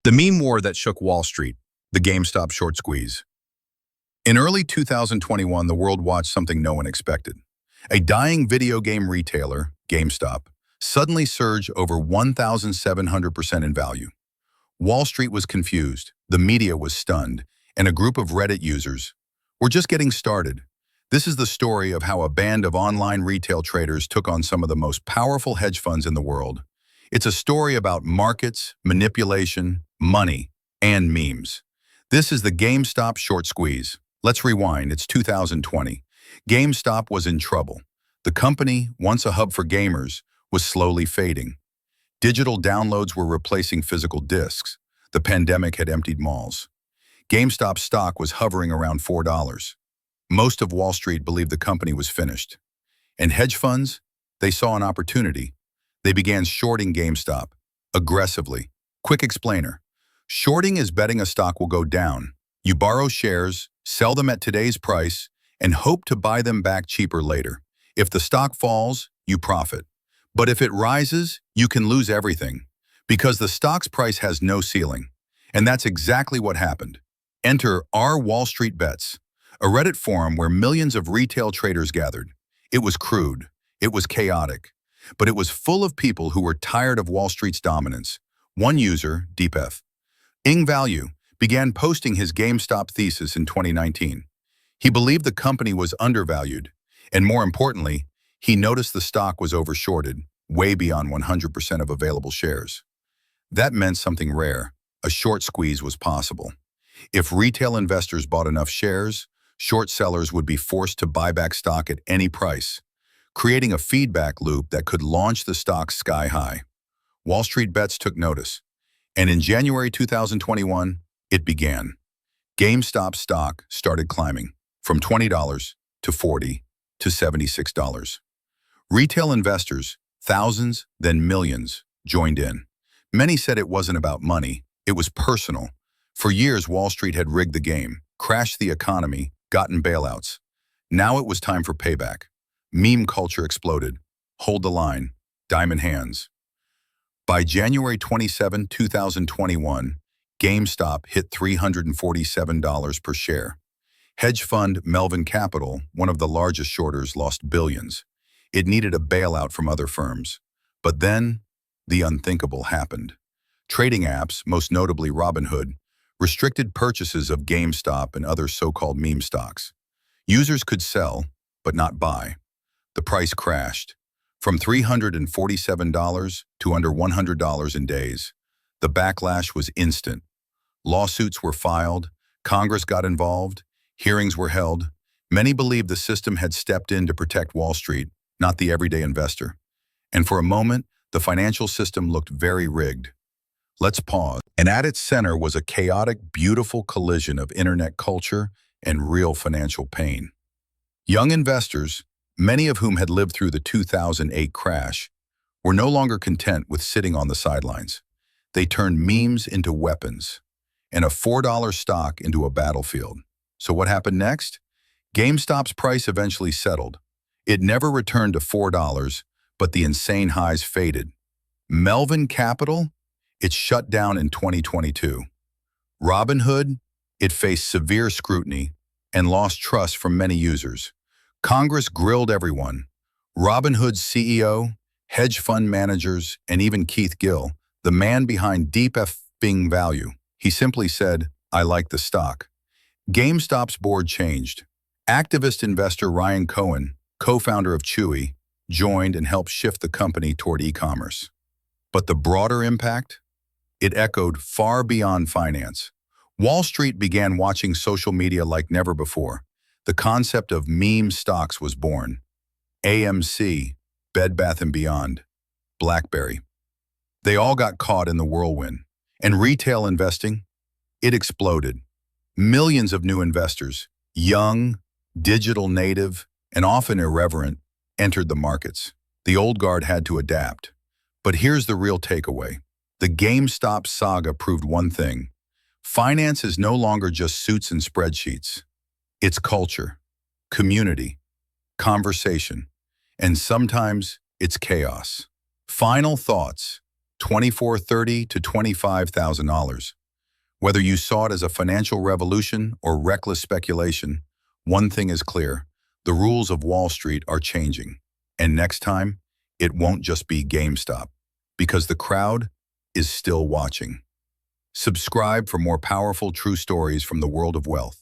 The meme war that shook Wall Street, the GameStop short squeeze. In early 2021, the world watched something no one expected. A dying video game retailer, GameStop, suddenly surged over 1,700% in value. Wall Street was confused, the media was stunned, and a group of Reddit users were just getting started. This is the story of how a band of online retail traders took on some of the most powerful hedge funds in the world. It's a story about markets, manipulation, money, and memes. This is the GameStop short squeeze. Let's rewind. It's 2020. GameStop was in trouble. The company, once a hub for gamers, was slowly fading. Digital downloads were replacing physical discs. The pandemic had emptied malls. GameStop stock was hovering around $4. Most of Wall Street believed the company was finished. And hedge funds, they saw an opportunity. They began shorting GameStop aggressively. Quick explainer. Shorting is betting a stock will go down. You borrow shares, sell them at today's price, and hope to buy them back cheaper later. If the stock falls, you profit. But if it rises, you can lose everything, because the stock's price has no ceiling. And that's exactly what happened. Enter our Wall Street Bets, a Reddit forum where millions of retail traders gathered. It was crude. It was chaotic. But it was full of people who were tired of Wall Street's dominance. One user, DPEF, Ing Value, began posting his GameStop thesis in 2019. He believed the company was undervalued, and more importantly, he noticed the stock was overshorted, way beyond 100% of available shares. That meant something rare. A short squeeze was possible. If retail investors bought enough shares, short sellers would be forced to buy back stock at any price, creating a feedback loop that could launch the stock sky high. Wall Street Bets took notice, and in January 2021, it began. GameStop stock started climbing from $20 to $40 to $76. Retail investors, thousands, then millions, joined in. Many said it wasn't about money, it was personal. For years, Wall Street had rigged the game, crashed the economy, gotten bailouts. Now it was time for payback. Meme culture exploded. Hold the line. Diamond hands. By January 27, 2021, GameStop hit $347 per share. Hedge fund Melvin Capital, one of the largest shorters, lost billions. It needed a bailout from other firms. But then, the unthinkable happened. Trading apps, most notably Robinhood, restricted purchases of GameStop and other so-called meme stocks. Users could sell, but not buy. The price crashed, from $347 to under $100 in days. The backlash was instant. Lawsuits were filed, Congress got involved, hearings were held. Many believed the system had stepped in to protect Wall Street, not the everyday investor. And for a moment, the financial system looked very rigged. Let's pause. And at its center was a chaotic, beautiful collision of internet culture and real financial pain. Young investors, many of whom had lived through the 2008 crash, were no longer content with sitting on the sidelines. They turned memes into weapons, and a $4 stock into a battlefield. So what happened next? GameStop's price eventually settled. It never returned to $4, but the insane highs faded. Melvin Capital? It shut down in 2022. Robinhood? It faced severe scrutiny and lost trust from many users. Congress grilled everyone. Robinhood's CEO, hedge fund managers, and even Keith Gill, the man behind Deep F-ing Value. He simply said, "I like the stock." GameStop's board changed. Activist investor Ryan Cohen, co-founder of Chewy, joined and helped shift the company toward e-commerce. But the broader impact? It echoed far beyond finance. Wall Street began watching social media like never before. The concept of meme stocks was born. AMC, Bed Bath & Beyond, BlackBerry. They all got caught in the whirlwind. And retail investing? It exploded. Millions of new investors, young, digital native, and often irreverent, entered the markets. The old guard had to adapt. But here's the real takeaway. The GameStop saga proved one thing. Finance is no longer just suits and spreadsheets. It's culture, community, conversation, and sometimes it's chaos. Final thoughts. $24,30 to $25,000. Whether you saw it as a financial revolution or reckless speculation, one thing is clear: the rules of Wall Street are changing. And next time, it won't just be GameStop, because the crowd is still watching. Subscribe for more powerful true stories from the world of wealth.